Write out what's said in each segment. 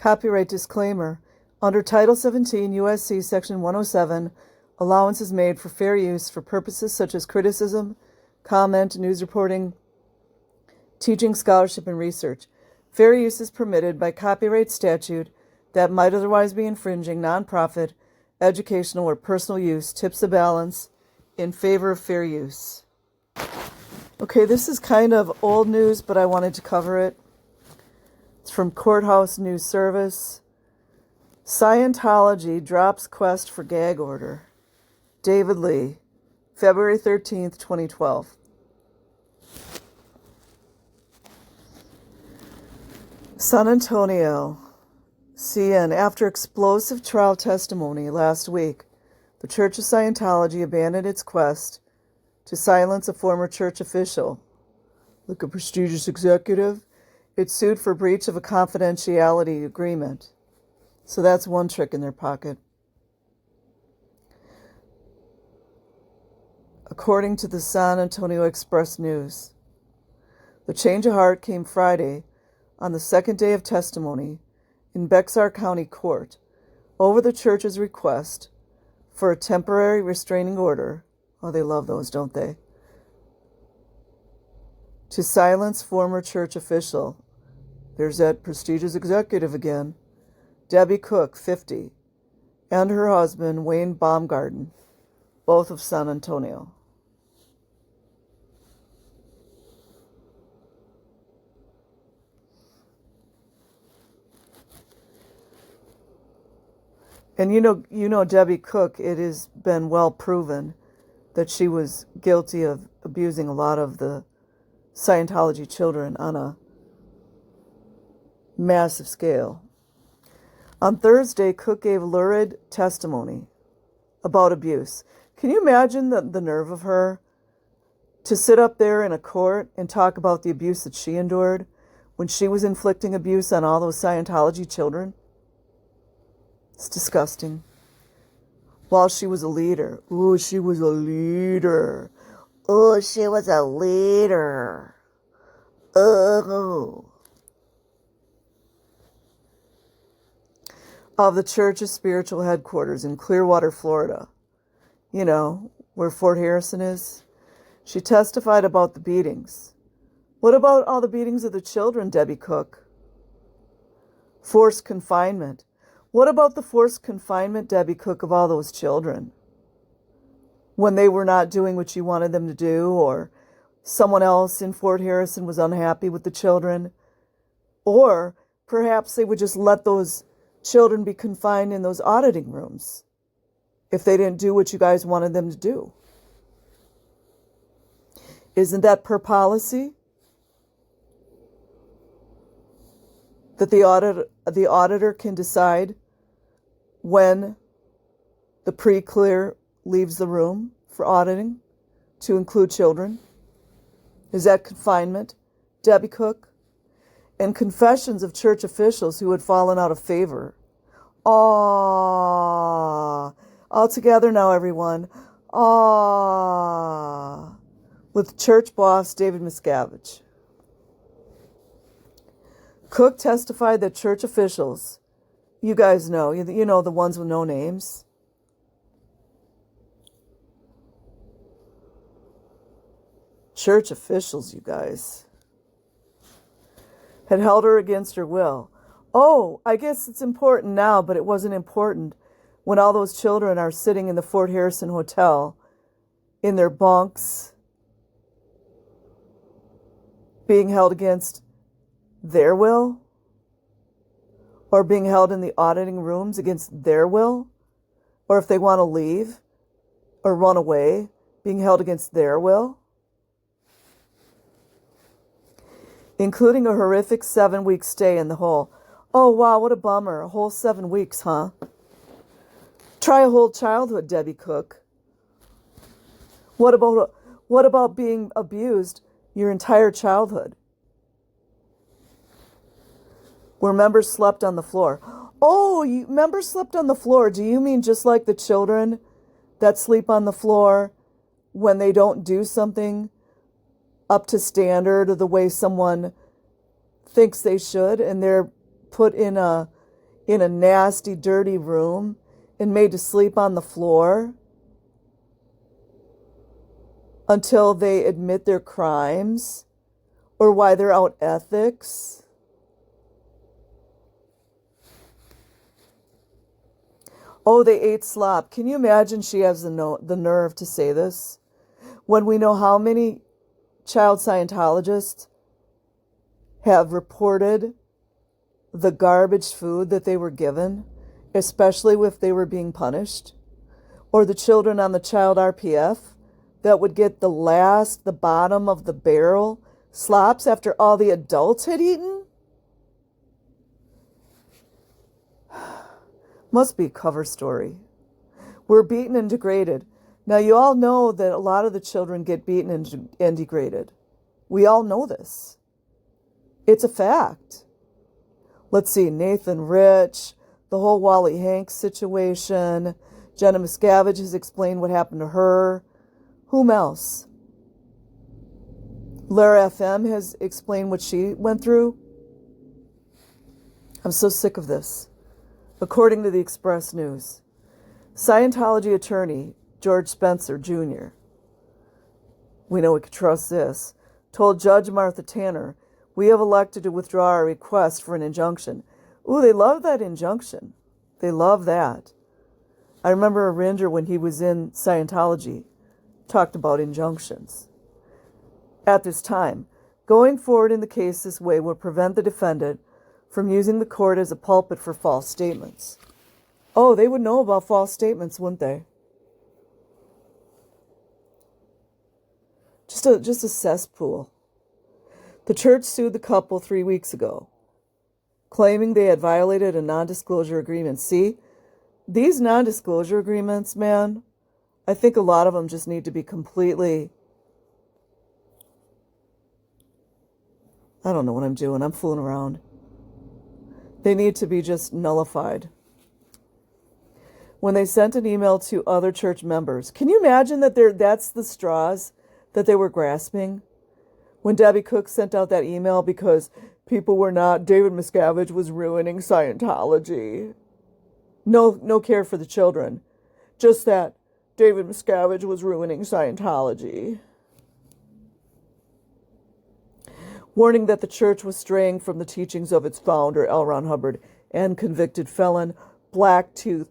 Copyright disclaimer. Under Title 17 U.S.C. Section 107, allowance is made for fair use for purposes such as criticism, comment, news reporting, teaching, scholarship, and research. Fair use is permitted by copyright statute that might otherwise be infringing nonprofit, educational, or personal use tips the balance in favor of fair use. Okay, this is kind of old news, but I wanted to cover it. It's from Courthouse News Service. Scientology drops quest for gag order. David Lee, February 13th, 2012. San Antonio, CN. After explosive trial testimony last week, the Church of Scientology abandoned its quest to silence a former church official. Look, a prestigious executive. It sued for breach of a confidentiality agreement. So that's one trick in their pocket. According to the San Antonio Express News, the change of heart came Friday on the second day of testimony in Bexar County Court over the church's request for a temporary restraining order. Oh, they love those, don't they? To silence former church official. There's that prestigious executive again. Debbie Cook, 50, and her husband, Wayne Baumgarten, both of San Antonio. And you know Debbie Cook, it has been well proven that she was guilty of abusing a lot of the Scientology children on a massive scale. On Thursday, Cook gave lurid testimony about abuse. Can you imagine the nerve of her to sit up there in a court and talk about the abuse that she endured when she was inflicting abuse on all those Scientology children? It's disgusting. While she was a leader. Ooh, she was a leader. Oh, she was a leader. Oh. Of the church's spiritual headquarters in Clearwater, Florida. You know, where Fort Harrison is. She testified about the beatings. What about all the beatings of the children, Debbie Cook? Forced confinement. What about the forced confinement, Debbie Cook, of all those children? When they were not doing what you wanted them to do, or someone else in Fort Harrison was unhappy with the children, or perhaps they would just let those children be confined in those auditing rooms if they didn't do what you guys wanted them to do. Isn't that per policy? That the auditor can decide when the pre-clear leaves the room for auditing to include children? Is that confinement, Debbie Cook? And confessions of church officials who had fallen out of favor. All together now, everyone. With church boss David Miscavige. Cook testified that church officials, you guys know, you know the ones with no names, church officials, you guys, had held her against her will. Oh, I guess it's important now, but it wasn't important when all those children are sitting in the Fort Harrison Hotel in their bunks, being held against their will, or being held in the auditing rooms against their will, or if they want to leave or run away, being held against their will, including a horrific 7-week stay in the hole. Oh, wow, what a bummer. A whole 7 weeks, huh? Try a whole childhood, Debbie Cook. What about being abused your entire childhood? Where members slept on the floor. Oh, members slept on the floor. Do you mean just like the children that sleep on the floor when they don't do something up to standard or the way someone thinks they should, and they're put in a in a nasty, dirty room and made to sleep on the floor until they admit their crimes or why they're out ethics. Oh, they ate slop. Can you imagine she has the nerve to say this? When we know how many child Scientologists have reported the garbage food that they were given, especially if they were being punished, or the children on the child RPF that would get the bottom of the barrel slops after all the adults had eaten? Must be a cover story. We're beaten and degraded. Now, you all know that a lot of the children get beaten and degraded. We all know this. It's a fact. Let's see, Nathan Rich, the whole Wally Hanks situation. Jenna Miscavige has explained what happened to her. Whom else? Lara FM has explained what she went through. I'm so sick of this. According to the Express News, Scientology attorney George Spencer Jr., we know we can trust this, told Judge Martha Tanner, "We have elected to withdraw our request for an injunction." Ooh, they love that injunction. They love that. I remember Arinder, when he was in Scientology, talked about injunctions. At this time, going forward in the case this way will prevent the defendant from using the court as a pulpit for false statements. Oh, they would know about false statements, wouldn't they? Just a cesspool. The church sued the couple 3 weeks ago, claiming they had violated a non-disclosure agreement. See, these non-disclosure agreements, man, I think a lot of them just need to be completely... I don't know what I'm doing. I'm fooling around. They need to be just nullified. When they sent an email to other church members, can you imagine that's the straws that they were grasping? When Debbie Cook sent out that email because people were not, David Miscavige was ruining Scientology. No care for the children. Just that David Miscavige was ruining Scientology. Warning that the church was straying from the teachings of its founder, L. Ron Hubbard, and convicted felon, black-tooth,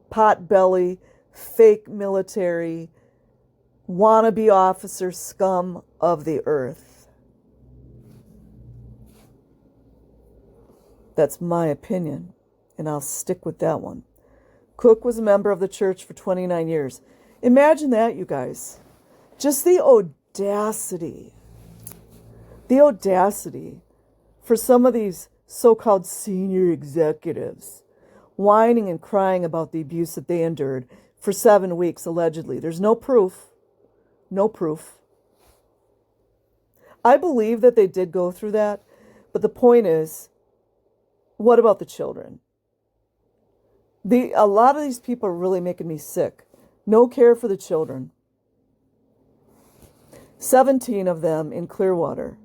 pot-belly, fake military, wannabe officer scum of the earth. That's my opinion, and I'll stick with that one. Cook was a member of the church for 29 years. Imagine that, you guys. Just the audacity. The audacity for some of these so-called senior executives whining and crying about the abuse that they endured for 7 weeks, allegedly. There's no proof. No proof. I believe that they did go through that, but the point is, what about the children? A lot of these people are really making me sick. No care for the children. 17 of them in Clearwater.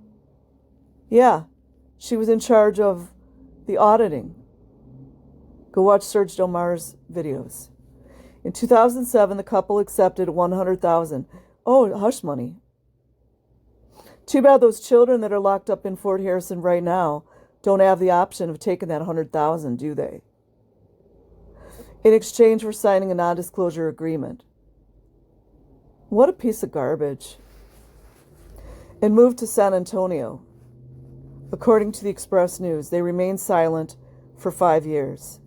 Yeah, she was in charge of the auditing. Go watch Serge Delmar's videos. In 2007, the couple accepted $100,000. Oh, hush money. Too bad those children that are locked up in Fort Harrison right now don't have the option of taking that $100,000, do they? In exchange for signing a non-disclosure agreement. What a piece of garbage. And moved to San Antonio. According to the Express News, they remained silent for 5 years.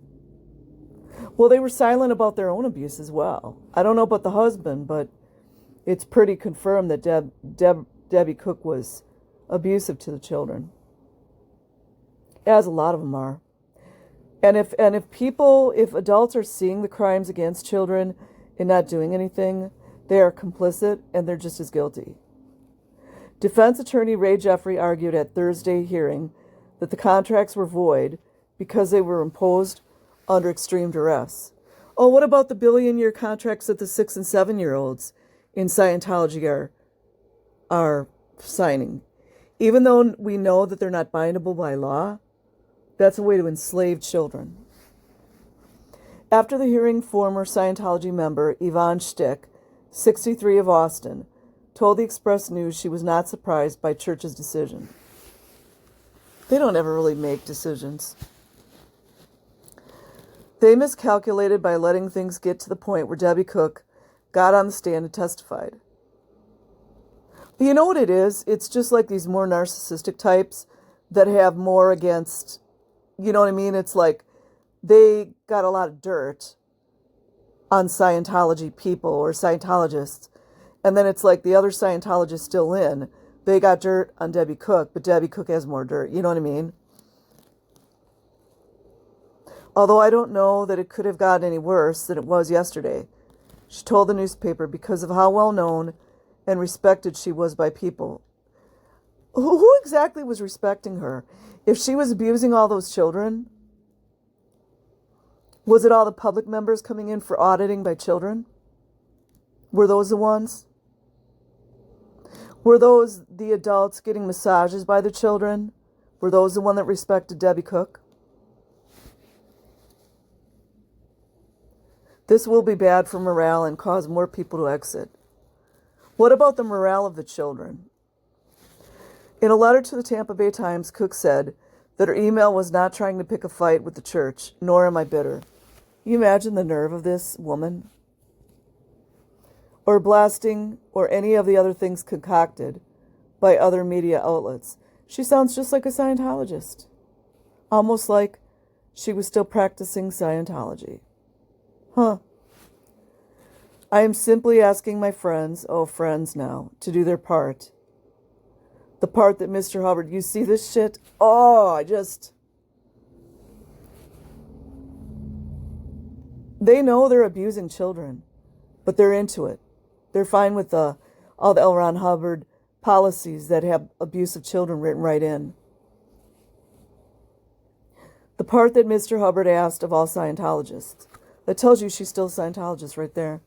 Well, they were silent about their own abuse as well. I don't know about the husband, but it's pretty confirmed that Debbie Cook was abusive to the children. As a lot of them are. And if adults are seeing the crimes against children and not doing anything, they are complicit and they're just as guilty. Defense attorney Ray Jeffrey argued at Thursday hearing that the contracts were void because they were imposed under extreme duress. Oh, what about the billion-year contracts that the 6 and 7-year-olds in Scientology are signing? Even though we know that they're not bindable by law, that's a way to enslave children. After the hearing, former Scientology member Yvonne Stick, 63 of Austin, told the Express News she was not surprised by Church's decision. They don't ever really make decisions. They miscalculated by letting things get to the point where Debbie Cook got on the stand and testified. You know what it is? It's just like these more narcissistic types that have more against, you know what I mean? It's like they got a lot of dirt on Scientology people or Scientologists. And then it's like the other Scientologists still in. They got dirt on Debbie Cook, but Debbie Cook has more dirt. You know what I mean? Although I don't know that it could have gotten any worse than it was yesterday, she told the newspaper, because of how well known and respected she was by people. Who exactly was respecting her? If she was abusing all those children, was it all the public members coming in for auditing by children? Were those the ones? Were those the adults getting massages by the children? Were those the one that respected Debbie Cook? This will be bad for morale and cause more people to exit. What about the morale of the children? In a letter to the Tampa Bay Times, Cook said that her email was not trying to pick a fight with the church, nor am I bitter. You imagine the nerve of this woman? Or blasting, or any of the other things concocted by other media outlets. She sounds just like a Scientologist. Almost like she was still practicing Scientology. Huh. I am simply asking my friends, friends now, to do their part. The part that Mr. Hubbard, you see this shit? They know they're abusing children, but they're into it. They're fine with all the L. Ron Hubbard policies that have abuse of children written right in. The part that Mr. Hubbard asked of all Scientologists. That tells you she's still a Scientologist right there.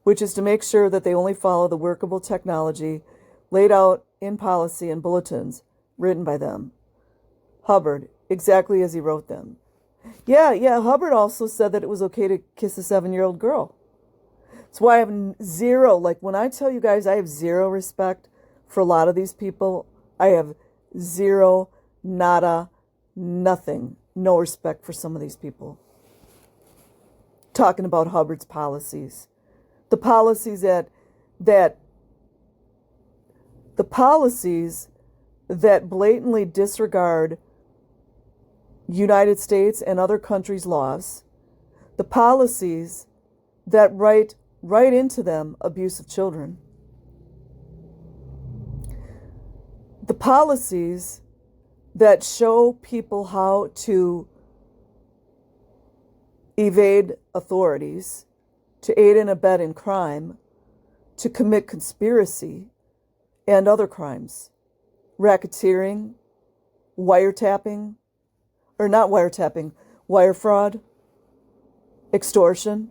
Which is to make sure that they only follow the workable technology laid out in policy and bulletins written by them. Hubbard, exactly as he wrote them. Yeah, Hubbard also said that it was okay to kiss a 7-year-old girl. That's why I have zero, like when I tell you guys I have zero respect for a lot of these people, I have zero, nada, nothing, no respect for some of these people. Talking about Hubbard's policies. The policies that blatantly disregard United States and other countries' laws. The policies that write right into them abuse of children. The policies that show people how to evade authorities, to aid and abet in crime, to commit conspiracy and other crimes, racketeering, wiretapping, or not wiretapping, wire fraud, extortion,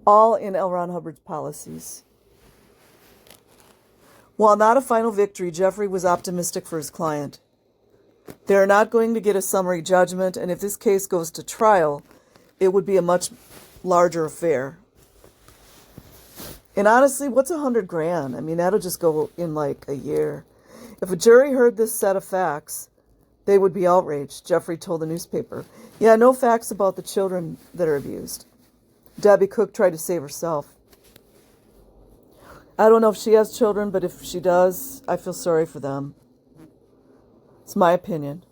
all in L. Ron Hubbard's policies. While not a final victory, Jeffrey was optimistic for his client. They are not going to get a summary judgment, and if this case goes to trial, it would be a much larger affair. And honestly, what's $100,000? I mean, that'll just go in like a year. If a jury heard this set of facts, they would be outraged, Jeffrey told the newspaper. Yeah, no facts about the children that are abused. Debbie Cook tried to save herself. I don't know if she has children, but if she does, I feel sorry for them. It's my opinion.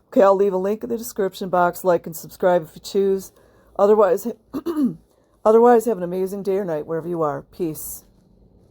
Okay, I'll leave a link in the description box. Like and subscribe if you choose. Otherwise, have an amazing day or night wherever you are. Peace.